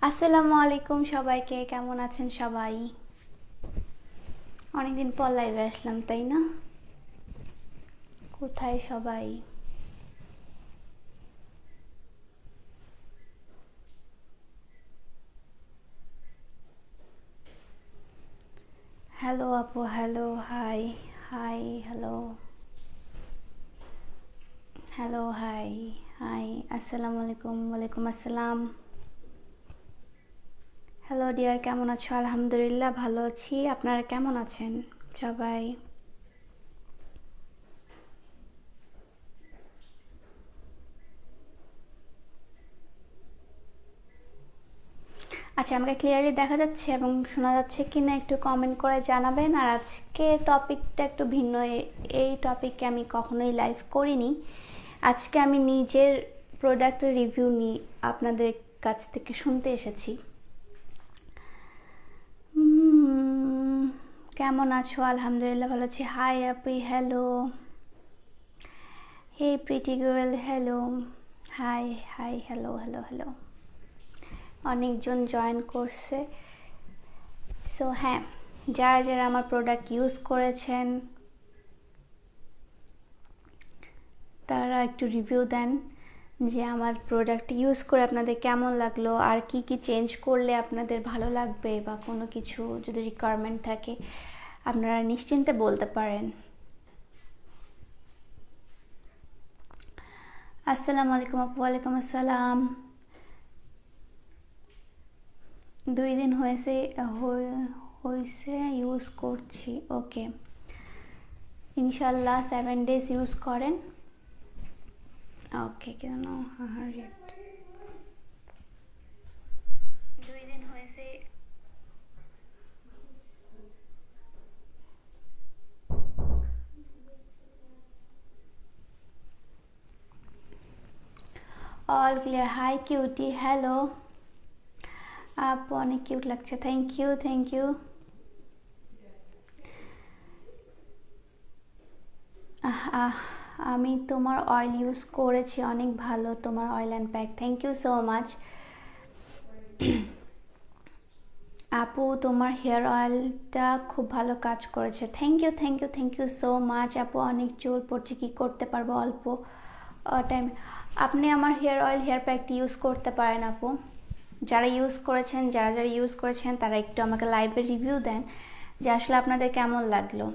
আসসালামু আলাইকুম সবাইকে, কেমন আছেন সবাই? অনেকদিন পর লাইভে আসলাম, তাই না? কোথায় সবাই? হ্যালো আপু, hello, hi. Hi, hello. Hello, hi. Hi. আসসালামু আলাইকুম। ওয়ালাইকুম আসসালাম। হ্যালো ডিয়ার, কেমন আছো? আলহামদুলিল্লাহ ভালো আছি। আপনারা কেমন আছেন সবাই? আচ্ছা, আমাকে ক্লিয়ারলি দেখা যাচ্ছে এবং শোনা যাচ্ছে কি না একটু কমেন্ট করে জানাবেন। আর আজকে টপিকটা একটু ভিন্ন। এই টপিকে আমি কখনোই লাইভ করিনি। আজকে আমি নিজের প্রোডাক্টের রিভিউ নিয়ে আপনাদের কাছ থেকে শুনতে এসেছি। কেমন আছো? আলহামদুলিল্লাহ ভালো আছি। হাই আপি, hello. Hey pretty girl, hello. Hi. Hi, hello, hello, hello. অনেকজন জয়েন করছে। সো হ্যাঁ, যারা যারা আমার প্রোডাক্ট ইউজ করেছেন তারা একটু রিভিউ দেন যে আমার প্রোডাক্ট ইউজ করে আপনাদের কেমন লাগলো, আর কি কি চেঞ্জ করলে আপনাদের ভালো লাগবে, বা কোনো কিছু যদি রিকোয়ারমেন্ট থাকে আপনারা নিশ্চিন্তে বলতে পারেন। আসসালামু আলাইকুম আপু। ওয়ালাইকুম আসসালাম। 2 দিন হয়েছে ইউজ করছি। ওকে, ইনশাল্লাহ 7 days ইউজ করেন। ওকে, কেন? রেট 2 দিন হয়েছে। All clear. Hi cutie, hello. আপু অনেক কিউট লাগছে। Thank you, thank you. আমি তোমার অয়েল ইউজ করেছি, অনেক ভালো তোমার oil and pack. Thank you so much আপু, তোমার হেয়ার অয়েলটা খুব ভালো কাজ করেছে। Thank you, thank you, thank you so much আপু। অনেক জোর পড়ছে, কি করতে পারবো অল্প টাইম? আপনি আমার হেয়ার অয়েল হেয়ার প্যাকটি ইউজ করতে পারেন আপু। যারা ইউজ করেছেন, যারা যারা ইউজ করেছেন তারা একটু আমাকে লাইভে রিভিউ দেন যে আসলে আপনাদের কেমন লাগলো।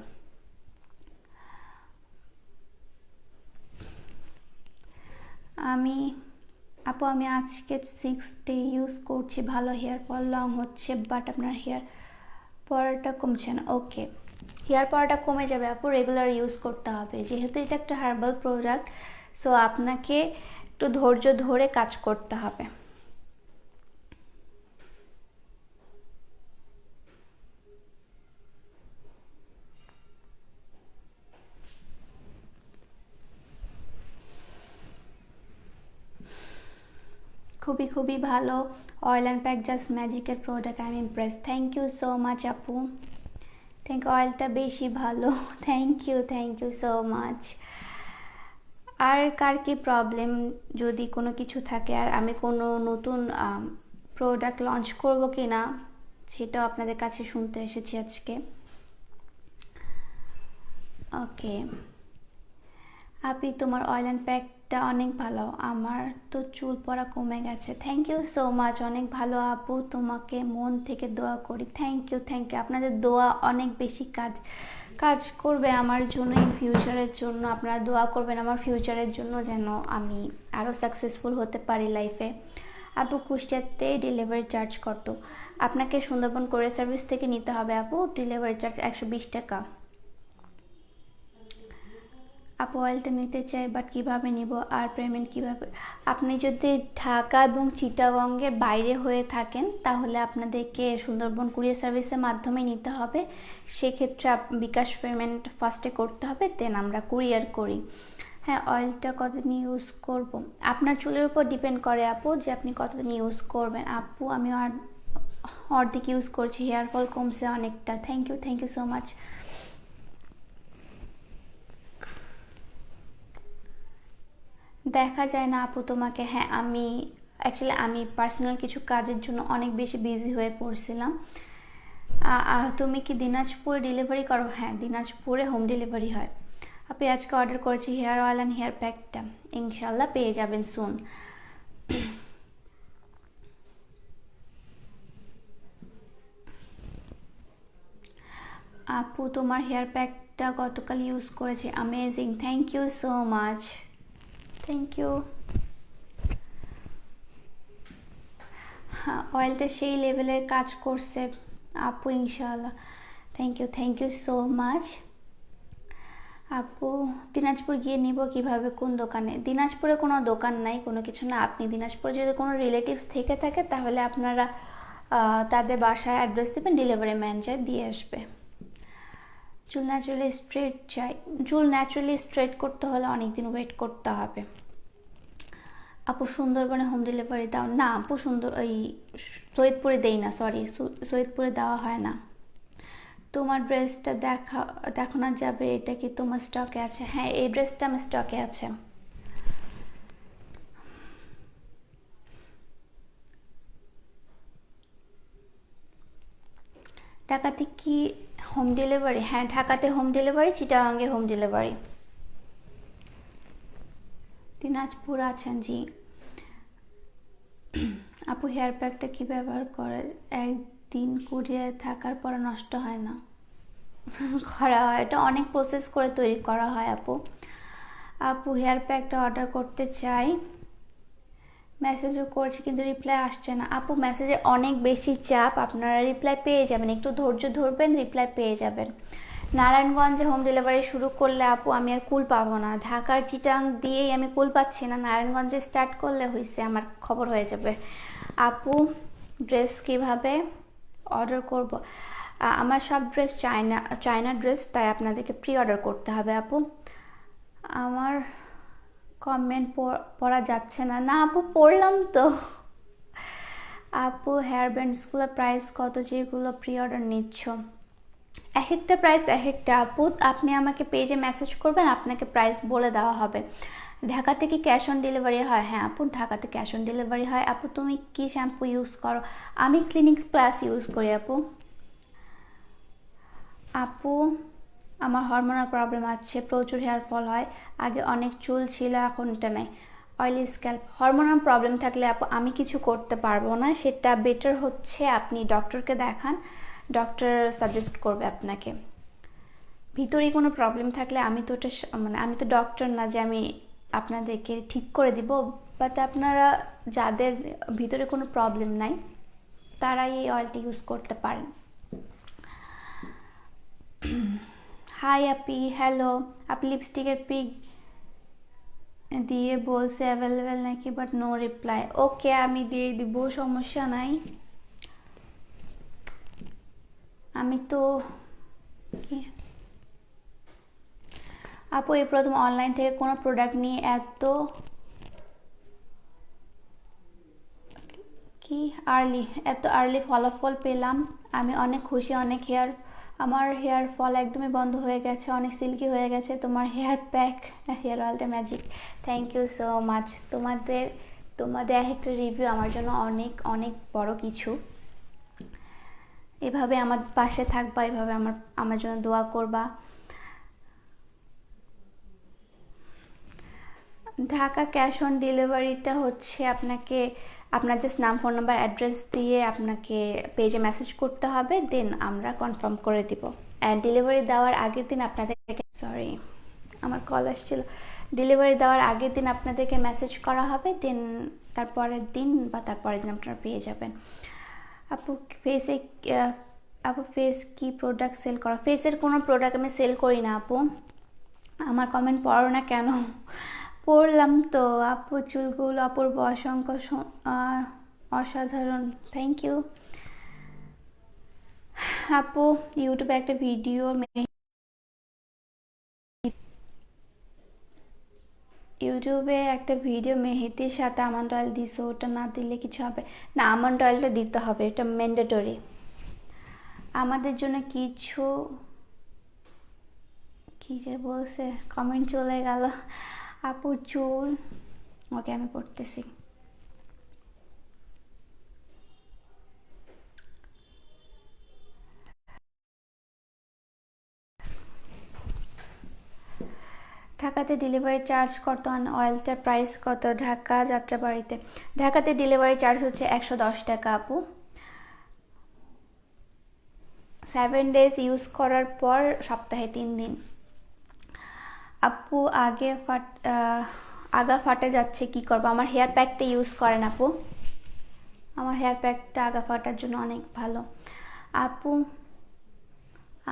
আমি আপু, আমি আজকে 6 ডে ইউজ করছি, ভালো হেয়ার ফল লং হচ্ছে, বাট আপনার হেয়ার পড়াটা কমছে না। ওকে, হেয়ার পড়াটা কমে যাবে আপু, রেগুলার ইউজ করতে হবে, যেহেতু এটা একটা হার্বাল প্রোডাক্ট। সো আপনাকে একটু ধৈর্য ধরে কাজ করতে হবে। খুবই খুবই ভালো অয়েল অ্যান্ড প্যাক, জাস্ট ম্যাজিকের product. I am impress. Thank you so much আপু। থ্যাংক ইউ, অয়েলটা বেশি ভালো। Thank you, thank you so much. আর কার কি প্রবলেম, যদি কোনো কিছু থাকে, আর আমি কোনো নতুন প্রোডাক্ট লঞ্চ করব কি না সেটাও আপনাদের কাছে শুনতে এসেছি আজকে। ওকে আপি, তোমার অয়েল অ্যান্ড প্যাকটা অনেক ভালো, আমার তো চুল পড়া কমে গেছে। থ্যাংক ইউ সো মাচ, অনেক ভালো আপু, তোমাকে মন থেকে দোয়া করি। Thank you, thank you. আপনাদের দোয়া অনেক বেশি কাজ কাজ করবে আমার জন্য, ইন ফিউচারের জন্য। আপনারা দোয়া করবেন আমার ফিউচারের জন্য, যেন আমি আরও সাকসেসফুল হতে পারি লাইফে। আপু, কুষ্টিয়াতে ডেলিভারি চার্জ কত? আপনাকে সুন্দরবন কোরিয়ার সার্ভিস থেকে নিতে হবে আপু। ডেলিভারি চার্জ 120 টাকা। আপু, অয়েলটা নিতে চাই, বাট কীভাবে নিব, আর পেমেন্ট কীভাবে? আপনি যদি ঢাকা এবং চিটাগংয়ের বাইরে হয়ে থাকেন তাহলে আপনাদেরকে সুন্দরবন কুরিয়ার সার্ভিসের মাধ্যমে নিতে হবে। সেক্ষেত্রে বিকাশ পেমেন্ট ফার্স্টে করতে হবে, দেন আমরা কুরিয়ার করি। হ্যাঁ, অয়েলটা কতদিন ইউজ করব, আপনার চুলের উপর ডিপেন্ড করে আপু, যে আপনি কতদিন ইউজ করবেন। আপু, আমি অর্ধেক ইউজ করছি, হেয়ার ফল কমছে অনেকটা। Thank you, thank you so much. দেখা যায় না আপু তোমাকে? হ্যাঁ, আমি অ্যাকচুয়ালি আমি পার্সোনাল কিছু কাজের জন্য অনেক বেশি বিজি হয়ে পড়ছিলাম। তুমি কি দিনাজপুরে ডেলিভারি করো? হ্যাঁ, দিনাজপুরে হোম ডেলিভারি হয়। আপনি আজকে অর্ডার করেছি হেয়ার অয়েল অ্যান্ড হেয়ার প্যাকটা, ইনশাল্লাহ পেয়ে যাবেন সুন। আপু তোমার হেয়ার প্যাকটা গতকাল ইউজ করেছি, amazing, thank you so much, thank you. হ্যাঁ, অয়েলটা সেই লেভেলের কাজ করছে আপু, ইনশাল্লাহ। Thank you so much. আপু দিনাজপুর গিয়ে নিব কিভাবে, কোন দোকানে? দিনাজপুরে কোনো দোকান নাই, কোনো কিছু না। আপনি দিনাজপুরে যদি কোনো রিলেটিভস থেকে থাকে তাহলে আপনারা তাদের বাসায় অ্যাড্রেস দেবেন, ডেলিভারি ম্যান যায় দিয়ে আসবে। চুল ন্যাচারালি স্ট্রেট চাই। চুল ন্যাচারালি স্ট্রেট করতে হলে অনেকদিন ওয়েট করতে হবে। আপু সুন্দরবনে হোম ডেলিভারি দাও? না আপু, এই সৈয়দপুরে দেই না, সরি, সৈয়দপুরে দেওয়া হয় না। তোমার ড্রেসটা দেখানো যাবে, এটা কি তোমার স্টকে আছে? হ্যাঁ, এই ড্রেসটা আমার স্টকে আছে। ঢাকাতে কি হোম ডেলিভারি? হ্যাঁ, ঢাকাতে হোম ডেলিভারি, চিটাগাঙ্গে হোম ডেলিভারি। দিনাজপুর আছেন, জি। আপু হেয়ার প্যাকটা কি ব্যবহার করে? একদিন কুরিয়ারে থাকার পর নষ্ট হয় না? করা হয়, এটা অনেক প্রসেস করে তৈরি করা হয় আপু। আপু হেয়ার প্যাকটা অর্ডার করতে চাই, মেসেজও করছি কিন্তু রিপ্লাই আসছে না। আপু মেসেজে অনেক বেশি চাপ, আপনারা রিপ্লাই পেয়ে যাবেন, একটু ধৈর্য ধরবেন, রিপ্লাই পেয়ে যাবেন। নারায়ণগঞ্জে হোম ডেলিভারি শুরু করলে আপু আমি আর কুল পাবো না, ঢাকার চিটাং দিয়েই আমি কুল পাচ্ছি না, নারায়ণগঞ্জে স্টার্ট করলে হয়েছে আমার খবর হয়ে যাবে। আপু ড্রেস কিভাবে অর্ডার করব? আমার সব ড্রেস চায়না ড্রেস, তাই আপনাদেরকে প্রি অর্ডার করতে হবে আপু। আমার কমেন্ট পড়া যাচ্ছে না। না আপু, পড়লাম তো। আপু হেয়ার ব্যান্ডসগুলো প্রাইস কত যেগুলো প্রি অর্ডার নিচ্ছ? এক একটা প্রাইস এক একটা আপু, আপনি আমাকে পেজে মেসেজ করবেন, আপনাকে প্রাইস বলে দেওয়া হবে। ঢাকাতে কি ক্যাশ অন ডেলিভারি হয়? হ্যাঁ আপু, ঢাকাতে ক্যাশ অন ডেলিভারি হয়। আপু তুমি কি শ্যাম্পু ইউজ করো? আমি ক্লিনিক প্লাস ইউজ করি আপু। আপু আমার হরমোনাল প্রবলেম আছে, প্রচুর হেয়ার ফল হয়, আগে অনেক চুল ছিল এখন এটা নাই, অয়েলি স্ক্যাল্প। হরমোনাল প্রবলেম থাকলে আপু আমি কিছু করতে পারবো না, সেটা বেটার হচ্ছে আপনি ডক্টরকে দেখান, ডক্টর সাজেস্ট করবে আপনাকে। ভিতরে কোনো প্রবলেম থাকলে আমি তো ওটা মানে আমি তো ডক্টর না যে আমি আপনাদেরকে ঠিক করে দিব, বাট আপনারা যাদের ভিতরে কোনো প্রবলেম নাই তারাই এই অয়েলটি ইউজ করতে পারেন। হাই আপি, হ্যালো। আপনি লিপস্টিকের পিক দিয়ে বলছে অ্যাভেলেবেল নাকি, বাট নো রিপ্লাই। ওকে, আমি দিয়ে দিব, সমস্যা নাই। আমি তো আপু এই প্রথম অনলাইন থেকে কোনো প্রোডাক্ট নিয়ে এত আর্লি ফলাফল পেলাম, আমি অনেক খুশি। আমার হেয়ার ফল একদমই বন্ধ হয়ে গেছে, অনেক সিল্কি হয়ে গেছে। তোমার হেয়ার প্যাক, হেয়ার অয়েলটা magic, thank you so much. তোমাদের একটা রিভিউ আমার জন্য অনেক অনেক বড় কিছু। এভাবে আমার পাশে থাকবা, এভাবে আমার জন্য দোয়া করবা। ঢাকা ক্যাশ অন ডেলিভারিটা হচ্ছে আপনাকে আপনার জাস্ট নাম, ফোন নাম্বার, অ্যাড্রেস দিয়ে আপনাকে পেজে মেসেজ করতে হবে, দেন আমরা কনফার্ম করে দিব। অ্যান্ড ডেলিভারি দেওয়ার আগের দিন আপনাদেরকে, সরি আমার কল আসছিল, ডেলিভারি দেওয়ার আগের দিন আপনাদেরকে মেসেজ করা হবে, দেন তারপরের দিন বা তারপরের দিন আপনারা পেয়ে যাবেন। আপু ফেসে আপু ফেস কি প্রোডাক্ট সেল করা? ফেসের কোনো প্রোডাক্ট আমি সেল করি না আপু। আমার কমেন্ট পড়ো না কেন? পড়লাম তো আপু, চুলগুলো অপূর্ব, অসংখ্য অসাধারণ, থ্যাংক ইউ। আপু ইউটিউবে একটা ভিডিও মেহেদির সাথে আমন্ড অয়েল দিছো, ওটা না দিলে কিছু হবে না? আমন্ড অয়েলটা দিতে হবে, এটা ম্যান্ডেটরি আমাদের জন্য। কিছু কি যে বলছে, কমেন্ট চলে গেল। আপু চুল, ওকে আমি পড়তেছি। ঢাকাতে ডেলিভারি চার্জ কত? অয়েলটার প্রাইস কত? ঢাকা যাত্রাবাড়িতে ঢাকাতে ডেলিভারি চার্জ হচ্ছে 110 টাকা আপু। 7 ডেজ ইউজ করার পর সপ্তাহে 3 দিন। আপু আগা ফাটে যাচ্ছে, কি করবো? আমার হেয়ার প্যাকটা ইউজ করেন আপু, আমার হেয়ার প্যাকটা আগা ফাটার জন্য অনেক ভালো। আপু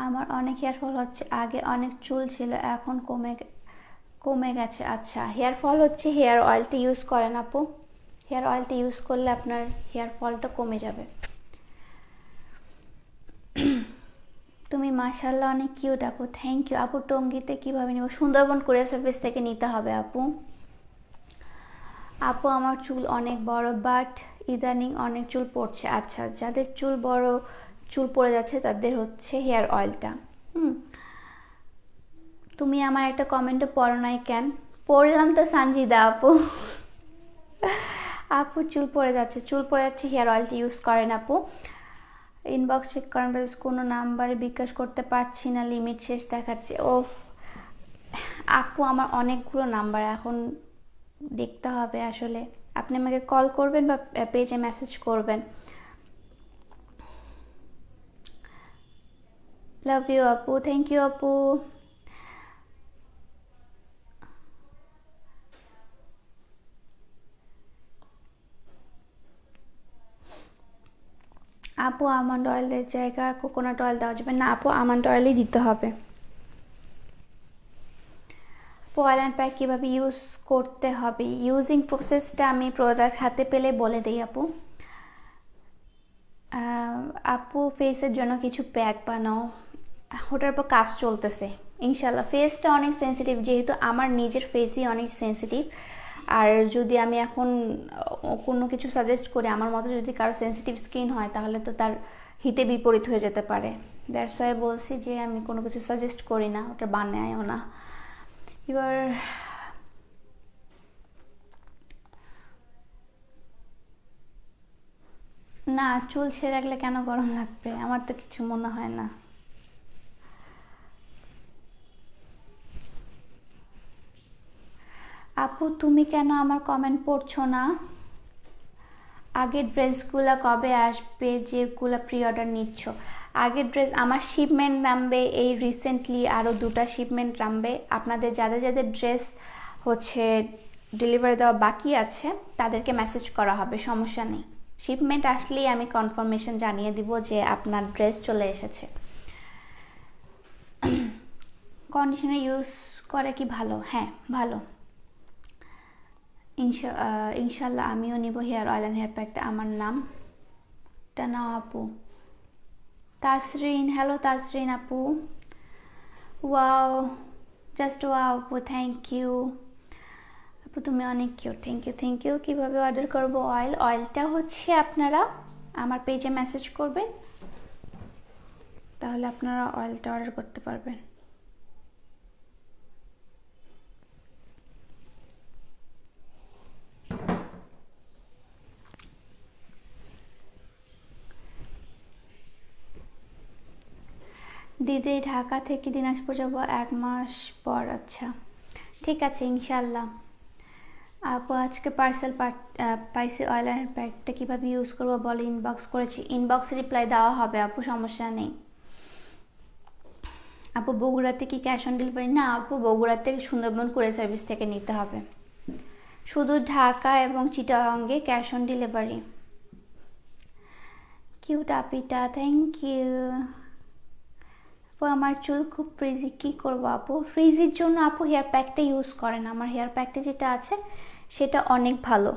আমার অনেক হেয়ার ফল হচ্ছে, আগে অনেক চুল ছিল এখন কমে গেছে। আচ্ছা, হেয়ার ফল হচ্ছে, হেয়ার অয়েলটা ইউজ করেন আপু, হেয়ার অয়েলটা ইউজ করলে আপনার হেয়ার ফলটা কমে যাবে। তুমি মাশাআল্লাহ অনেক কিউট আপু। থ্যাংক ইউ আপু। টঙ্গীতে কিভাবে নেব? সুন্দরবন কুরিয়ার সার্ভিস থেকে নিতে হবে আপু। আপু আমার চুল অনেক বড়, বাট ইদানিং অনেক চুল পড়ছে। আচ্ছা, যাদের চুল বড়, চুল পড়ে যাচ্ছে তাদের হচ্ছে হেয়ার অয়েলটা। তুমি আমার একটা কমেন্টও পড়ো নাই কেন? পড়লাম তো সানজিদা আপু। আপু চুল পড়ে যাচ্ছে, হেয়ার অয়েলটা ইউজ করেন আপু। ইনবক্স চেক করেন, কোনো নাম্বারে বিকাশ করতে পারছি না, লিমিট শেষ দেখাচ্ছে। ও আপু আমার অনেকগুলো নাম্বার, এখন দেখতে হবে আসলে। আপনি আমাকে কল করবেন বা পেজে মেসেজ করবেন। লাভ ইউ আপু, থ্যাংক ইউ আপু। আপু আমন্ড অয়েলের জায়গা কোকোনাট অয়েল দেওয়া যাবে না? আপু আমন্ড অয়েলই দিতে হবে। আপু অয়েল অ্যান্ড প্যাক কীভাবে ইউজ করতে হবে? ইউজিং প্রসেসটা আমি প্রোডাক্ট হাতে পেলে বলে দিই আপু। আপু ফেসের জন্য কিছু প্যাক বানাও, ওটার উপর কাজ চলতেছে ইনশাল্লাহ। ফেসটা অনেক সেন্সিটিভ, যেহেতু আমার নিজের ফেসই অনেক সেন্সিটিভ। আর যদি আমি এখন কোনো কিছু সাজেস্ট করি, আমার মতো যদি কারো সেন্সিটিভ স্কিন হয় তাহলে তো তার হিতে বিপরীত হয়ে যেতে পারে। দ্যাটস ওয়াই বলছি যে আমি কোনো কিছু সাজেস্ট করি না, ওটা বানায়ও না। এবার না, চুল ছেড়ে রাখলে কেন গরম লাগবে? আমার তো কিছু মনে হয় না। আপু তুমি কেন আমার কমেন্ট পড়ছো না? আগের ড্রেসগুলো কবে আসবে যেগুলো প্রি অর্ডার নিচ্ছ? আগের ড্রেস আমার শিপমেন্ট নামবে এই রিসেন্টলি, আরও 2টা শিপমেন্ট নামবে। আপনাদের যাদের যাদের ড্রেস হচ্ছে ডেলিভারি দেওয়া বাকি আছে তাদেরকে মেসেজ করা হবে, সমস্যা নেই। শিপমেন্ট আসলেই আমি কনফার্মেশন জানিয়ে দিব যে আপনার ড্রেস চলে এসেছে। কন্ডিশনার ইউজ করে কি ভালো? হ্যাঁ ভালো। ইনশাল্লাহ আমিও নিব হেয়ার অয়েল অ্যান্ড হেয়ার প্যাকটা। আমার নামটা নাও আপু। তাসরিন, হ্যালো তাসরিন আপু। ওয়াও, জাস্ট ওয়াও আপু, থ্যাংক ইউ আপু, তুমি অনেক কিউট। Thank you. কীভাবে অর্ডার করব অয়েলটা হচ্ছে আপনারা আমার পেজে মেসেজ করবেন, তাহলে আপনারা অয়েলটা অর্ডার করতে পারবেন। দিদি ঢাকা থেকে দিনাজপুর যাব 1 মাস পর। আচ্ছা ঠিক আছে ইনশাল্লাহ। আপু আজকে পার্সেল পাইছি, অয়েল অ্যান্ড প্যাকটা কীভাবে ইউজ করবো বলে ইনবক্স করেছি। ইনবক্সে রিপ্লাই দেওয়া হবে আপু, সমস্যা নেই। আপু বগুড়াতে কি ক্যাশ অন ডেলিভারি? না আপু, বগুড়াতে সুন্দরবন কুরিয়ার সার্ভিস থেকে নিতে হবে। শুধু ঢাকা এবং চিটাগাঙ্গে ক্যাশ অন ডেলিভারি। কিউট আপিটা, থ্যাংক ইউ আপু। আমার চুল খুব ফ্রিজি, কী করবো আপু? ফ্রিজির জন্য আপু হেয়ার প্যাকটা ইউজ করেন। আমার হেয়ার প্যাকটা যেটা আছে সেটা অনেক ভালো,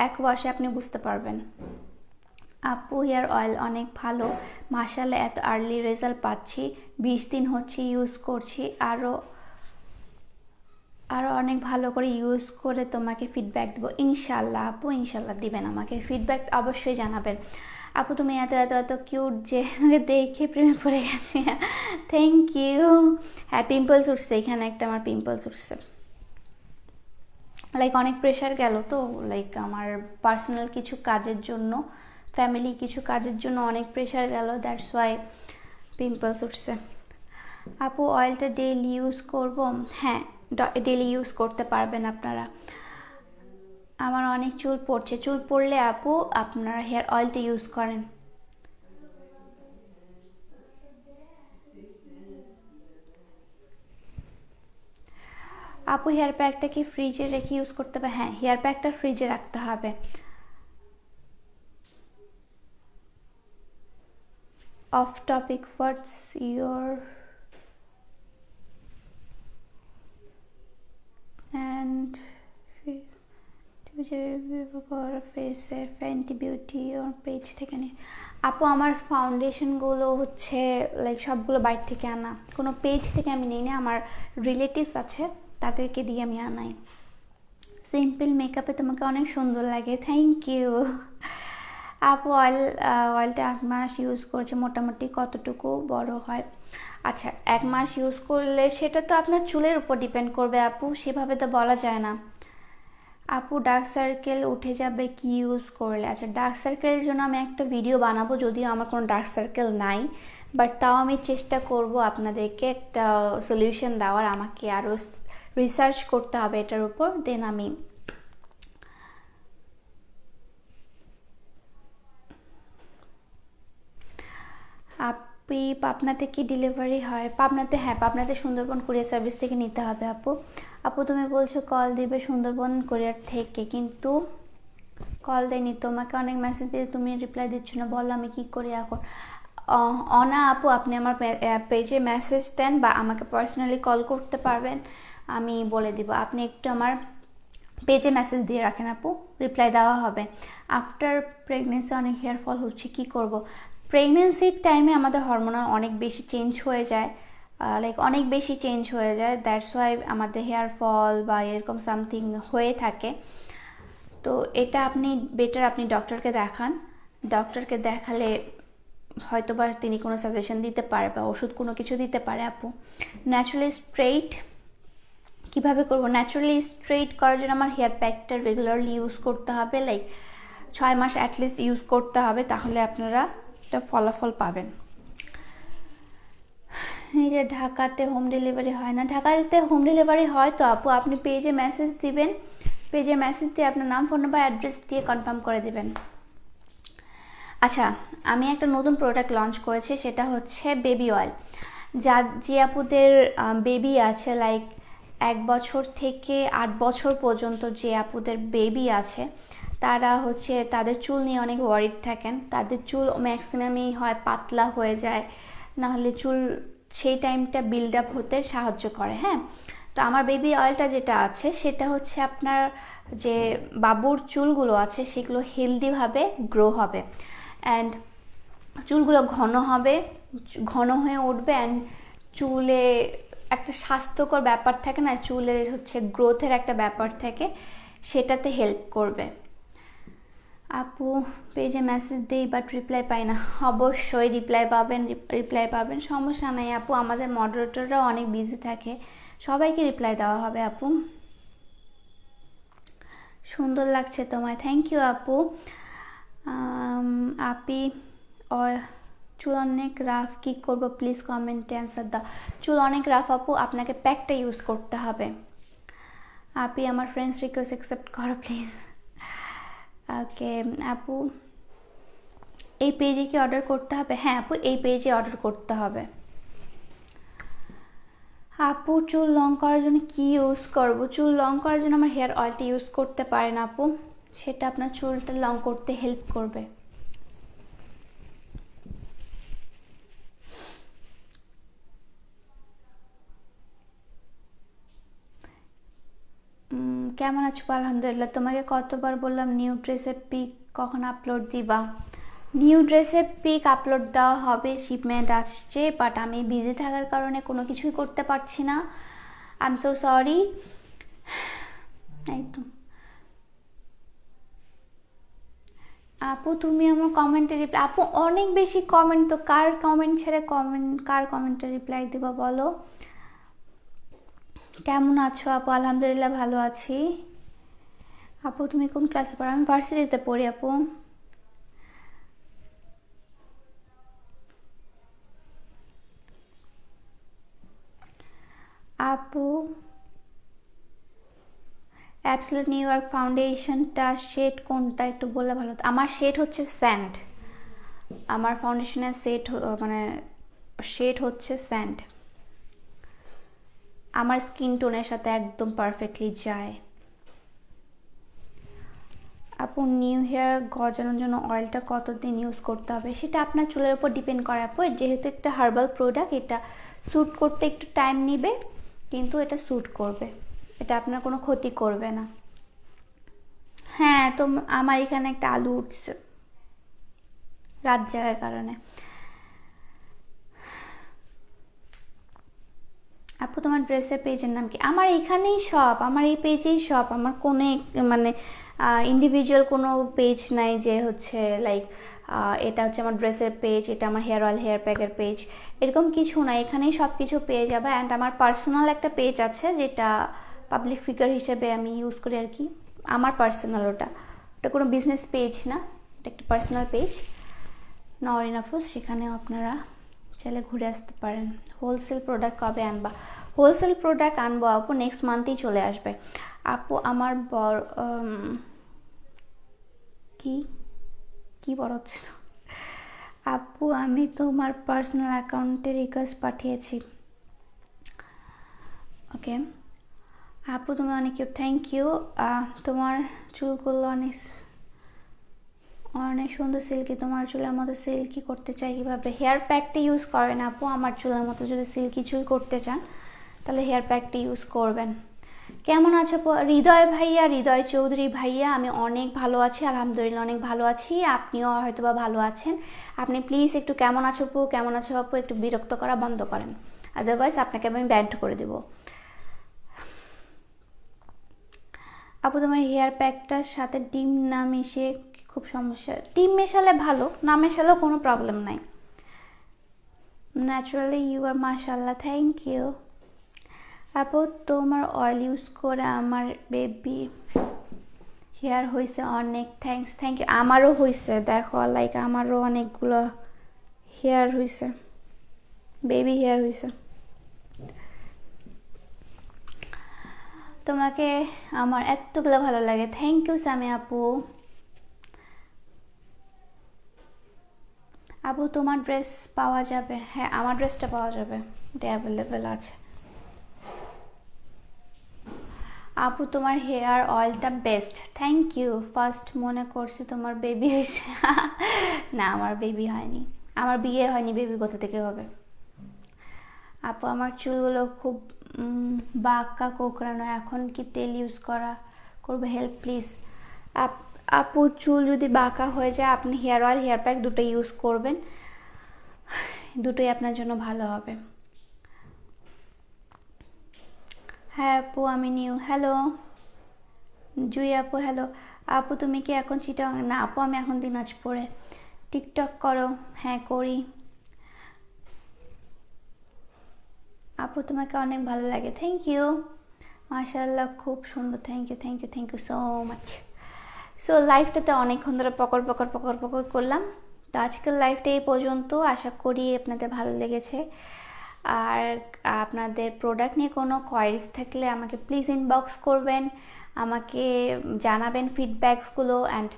এক ওয়াশে আপনি বুঝতে পারবেন। আপু হেয়ার অয়েল অনেক ভালো মাশাআল্লাহ, এত আর্লি রেজাল্ট পাচ্ছি, 20 দিন হচ্ছে ইউজ করছি। আরও অনেক ভালো করে ইউজ করে তোমাকে ফিডব্যাক দেবো ইনশাল্লাহ আপু। ইনশাল্লাহ দিবেন আমাকে ফিডব্যাক, অবশ্যই জানাবেন। আপু তুমি এত কিউট যে দেখে প্রেমে পড়ে গেছি। Thank you. হ্যাঁ পিম্পলস উঠছে, এখানে একটা আমার পিম্পলস উঠছে। লাইক অনেক প্রেশার গেল তো, লাইক আমার পার্সোনাল কিছু কাজের জন্য, ফ্যামিলি কিছু কাজের জন্য অনেক প্রেশার গেল, দ্যাটস ওয়াই পিম্পলস উঠছে। আপু অয়েলটা ডেইলি ইউজ করব? হ্যাঁ, ডেইলি ইউজ করতে পারবেন আপনারা। আমার অনেক চুল পড়ছে, চুল পড়লে আপু আপনারা হেয়ার অয়েলটা ইউজ করেন। আপু হেয়ার প্যাকটা কি ফ্রিজে রেখে ইউজ করতে হবে? হ্যাঁ, হেয়ার প্যাকটা ফ্রিজে রাখতে হবে। Of topic, what's your and ফেসে ফ্যান্টি বিউটি ওর পেজ থেকে নিয়ে। আপু আমার ফাউন্ডেশনগুলো হচ্ছে লাইক সবগুলো বাইরে থেকে আনা, কোনো পেজ থেকে আমি নিই না, আমার রিলেটিভস আছে তাদেরকে দিয়ে আমি আনাই। সিম্পল মেকআপে তোমাকে অনেক সুন্দর লাগে, থ্যাংক ইউ আপু। অয়েলটা 1 মাস ইউজ করছে, মোটামুটি কতটুকু বড় হয়? আচ্ছা, 1 মাস ইউজ করলে সেটা তো আপনার চুলের উপর ডিপেন্ড করবে আপু, সেভাবে তো বলা যায় না। আপু ডার্ক সার্কেল উঠে যাবে কি ইউজ করলে? আচ্ছা, ডার্ক সার্কেলের জন্য আমি একটা ভিডিও বানাবো, যদিও আমার কোনো ডার্ক সার্কেল নাই, বাট তাও আমি চেষ্টা করব আপনাদেরকে একটা সলিউশন দেওয়ার। আমাকে আরও রিসার্চ করতে হবে এটার উপর, দেন আমি আপনি পাবনাতে কি ডেলিভারি হয়? পাবনাতে, হ্যাঁ পাবনাতে সুন্দরবন কুরিয়ার সার্ভিস থেকে নিতে হবে আপু। আপু তুমি বলছো কল দিবে সুন্দরবন কুরিয়ার থেকে, কিন্তু কল দেয়নি, তোমাকে অনেক মেসেজ দিয়ে তুমি রিপ্লাই দিচ্ছ না, বলো আমি কি করি এখন? অনা আপু, আপনি আমার পেজে মেসেজ দেন বা আমাকে পার্সোনালি কল করতে পারবেন, আমি বলে দিব। আপনি একটু আমার পেজে মেসেজ দিয়ে রাখেন আপু, রিপ্লাই দেওয়া হবে। আফটার প্রেগনেন্সি অনেক হেয়ার ফল হচ্ছে, কি করব? প্রেগনেন্সির টাইমে আমাদের হরমোনাল অনেক বেশি চেঞ্জ হয়ে যায়, লাইক অনেক বেশি চেঞ্জ হয়ে যায়, দ্যাটস ওয়াই আমাদের হেয়ার ফল বা এরকম সামথিং হয়ে থাকে। তো এটা আপনি বেটার আপনি ডক্টরকে দেখান, ডক্টরকে দেখালে হয়তোবা তিনি কোনো সাজেশন দিতে পারে বা ওষুধ কোনো কিছু দিতে পারে আপু। ন্যাচারালি স্ট্রেইট কীভাবে করবো? ন্যাচারালি স্ট্রেইট করার জন্য আমার হেয়ার প্যাকটা রেগুলারলি ইউজ করতে হবে, লাইক 6 মাস অ্যাটলিস্ট ইউজ করতে হবে, তাহলে আপনারা একটা ফলাফল পাবেন। এই যে ঢাকাতে হোম ডেলিভারি হয় না? ঢাকাতে হোম ডেলিভারি হয় তো আপু, আপনি পেজে মেসেজ দিবেন, পেজে মেসেজ দিয়ে আপনার নাম, ফোন নাম্বার, অ্যাড্রেস দিয়ে কনফার্ম করে দেবেন। আচ্ছা, আমি একটা নতুন প্রোডাক্ট লঞ্চ করেছি, সেটা হচ্ছে বেবি অয়েল। যে আপুদের বেবি আছে, লাইক 1 বছর থেকে 8 বছর পর্যন্ত যে আপুদের বেবি আছে, তারা হচ্ছে তাদের চুল নিয়ে অনেক ওয়ারিড থাকেন, তাদের চুল ম্যাক্সিমামই হয় পাতলা হয়ে যায়, নাহলে চুল সেই টাইমটা বিল্ড আপ হতে সাহায্য করে। হ্যাঁ, তো আমার বেবি অয়েলটা যেটা আছে সেটা হচ্ছে আপনার যে বাবুর চুলগুলো আছে সেগুলো হেলদিভাবে গ্রো হবে, অ্যান্ড চুলগুলো ঘন হবে, ঘন হয়ে উঠবে, অ্যান্ড চুলে একটা স্বাস্থ্যকর ব্যাপার থাকে না, চুলের হচ্ছে গ্রোথের একটা ব্যাপার থাকে, সেটাতে হেল্প করবে। আপু পেজে মেসেজ দিই বাট রিপ্লাই পাই না। অবশ্যই রিপ্লাই পাবেন, রিপ্লাই পাবেন, সমস্যা নাই আপু, আমাদের মডারেটররাও অনেক বিজি থাকে, সবাইকে রিপ্লাই দেওয়া হবে আপু। সুন্দর লাগছে তোমায়, থ্যাংক ইউ আপু। আপি চুল অনেক রাফ, কি করব প্লিজ কমেন্টে অ্যান্সার দাও। চুল অনেক রাফ আপু, আপনাকে প্যাকটা ইউজ করতে হবে। আপি আমার ফ্রেন্ডস রিকোয়েস্ট অ্যাকসেপ্ট করো প্লিজ। ওকে আপু, এই পেজে কি অর্ডার করতে হবে? হ্যাঁ আপু, এই পেজে অর্ডার করতে হবে। আপু চুল লং করার জন্য কি ইউজ করব? চুল লং করার জন্য আমার হেয়ার অয়েলটা ইউজ করতে পারেন আপু, সেটা আপনার চুলটা লং করতে হেল্প করবে। কেমন আছো? আলহামদুলিল্লাহ। তোমাকে কতবার বললাম নিউ ড্রেসের পিক কখন আপলোড দিবা? নিউ ড্রেসের পিক আপলোড দেওয়া হবে, শিপমেন্ট আসছে, বাট আমি বিজি থাকার কারণে কোনো কিছুই করতে পারছি না, আই এম সো সরি। একদম আপু তুমি আমার কমেন্টে রিপ্লাই, আপু অনেক বেশি কমেন্ট, তো কার কমেন্ট ছেড়ে কার কমেন্টে রিপ্লাই দিবা বলো? কেমন আছো আপু? আলহামদুলিল্লাহ ভালো আছি। আপু তুমি কোন ক্লাসে পড়ো? আমি ভার্সিটিতে পড়ি আপু। আপু অ্যাবসলিউট নিউ ইয়র্ক ফাউন্ডেশনটা শেড কোনটা একটু বললে ভালো হতো। আমার শেড হচ্ছে স্যান্ড, আমার ফাউন্ডেশনের মানে শেড হচ্ছে স্যান্ড, আমার স্কিন টোনের সাথে একদম পারফেক্টলি যায়। আপু নিউ হেয়ার গজানোর জন্য অয়েলটা কতদিন ইউজ করতে হবে? সেটা আপনার চুলের উপর ডিপেন্ড করে আপু, যেহেতু একটা হার্বাল প্রোডাক্ট, এটা স্যুট করতে একটু টাইম নেবে, কিন্তু এটা স্যুট করবে, এটা আপনার কোনো ক্ষতি করবে না। হ্যাঁ, তো আমার এখানে একটা আলু উঠছে রাত জাগার কারণে। আপু তোমার ড্রেসের পেজের নাম কি? আমার এখানেই সব, আমার এই পেজেই সব, আমার কোনো মানে ইন্ডিভিজুয়াল কোনো পেজ নাই যে হচ্ছে লাইক এটা হচ্ছে আমার ড্রেসের পেজ, এটা আমার হেয়ার অয়েল হেয়ার প্যাকের পেজ, এরকম কিছু না, এখানেই সব কিছু পেয়ে যাবে। অ্যান্ড আমার পার্সোনাল একটা পেজ আছে যেটা পাবলিক ফিগার হিসেবে আমি ইউজ করি আর কি, আমার পার্সোনাল, ওটা ওটা কোনো বিজনেস পেজ না, এটা একটা পার্সোনাল পেজ নওরিন আফরোজ, সেখানেও আপনারা চাইলে ঘুরে আসতে পারেন। হোলসেল প্রোডাক্ট কবে আনবা? হোলসেল প্রোডাক্ট আনবো আপু, নেক্সট মান্থেই চলে আসবে। আপু আমার কি কি বড় হচ্ছে তো। আপু আমি তোমার পার্সোনাল অ্যাকাউন্টে রিকোয়েস্ট পাঠিয়েছি। ওকে আপু তুমি অনেক থ্যাংক ইউ। তোমার চুলগুলো অনেক অনেক সুন্দর সিল্কি, তোমার চুলের মতো সিল্কি করতে চাই কীভাবে? হেয়ার প্যাকটা ইউজ করেন আপু, আমার চুলের মতো যদি সিল্কি চুল করতে চান তাহলে হেয়ার প্যাকটা ইউজ করবেন। কেমন আছো হৃদয় ভাইয়া, হৃদয় চৌধুরী ভাইয়া? আমি অনেক ভালো আছি আলহামদুলিল্লাহ, অনেক ভালো আছি, আপনিও হয়তো বা ভালো আছেন। আপনি প্লিজ একটু কেমন আছো আপু, কেমন আছো আপু একটু বিরক্ত করা বন্ধ করেন, আদারওয়াইজ আপনাকে আমি ব্যান্ড করে দেবো। আপু তোমার হেয়ার প্যাকটার সাথে ডিম না মিশিয়ে খুব সমস্যা? ডিম মেশালে ভালো, না মেশালেও কোনো প্রবলেম নাই। ন্যাচারালি ইউ আর মাশাল্লাহ, থ্যাংক ইউ। আপু তোমার অয়েল ইউজ করে আমার বেবি হেয়ার হয়েছে অনেক, থ্যাংকস, থ্যাংক ইউ। আমারও হয়েছে, দেখো লাইক আমারও অনেকগুলো হেয়ার হয়েছে, বেবি হেয়ার হয়েছে। তোমাকে আমার এতগুলো ভালো লাগে, থ্যাংক ইউ সামি আপু। আপু তোমার ড্রেস পাওয়া যাবে? হ্যাঁ আমার ড্রেসটা পাওয়া যাবে, এটা অ্যাভেলেবেল আছে। আপু তোমার হেয়ার অয়েলটা বেস্ট, থ্যাংক ইউ। ফার্স্ট মনে করছি তোমার বেবি হয়েছে। না আমার বেবি হয়নি, আমার বিয়ে হয়নি, বেবি কোথা থেকে হবে? আপু আমার চুলগুলো খুব বাঁকা কোঁকড়ানো, এখন কি তেল ইউজ করবো, হেল্প প্লিজ। আপু চুল যদি বাঁকা হয়ে যায় আপনি হেয়ার অয়েল হেয়ার প্যাক দুটো ইউজ করবেন, দুটোই আপনার জন্য ভালো হবে। হ্যাঁ আপু আমি নিউ। হ্যালো জুই আপু, হ্যালো আপু তুমি কি এখন চিটাগাং? না আপু আমি এখন দিনাজপুরে। টিকটক করো? হ্যাঁ করি। আপু তোমাকে অনেক ভালো লাগে, থ্যাংক ইউ, মাশাআল্লাহ খুব সুন্দর, thank you thank you thank you so much. So লাইফটাতে অনেকক্ষণ ধরে পকর পকর পকর পকর করলাম, তো আজকের লাইফটা এই পর্যন্ত, আশা করি আপনাদের ভালো লেগেছে। আর আপনাদের প্রোডাক্ট নিয়ে কোনো কোয়ারিজ থাকলে আমাকে প্লিজ ইনবক্স করবেন, আমাকে জানাবেন ফিডব্যাকসগুলো, অ্যান্ড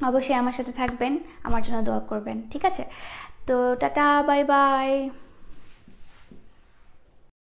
অবশ্যই আমার সাথে থাকবেন, আমার জন্য দোয়া করবেন, ঠিক আছে? তো টাটা বাই বাই।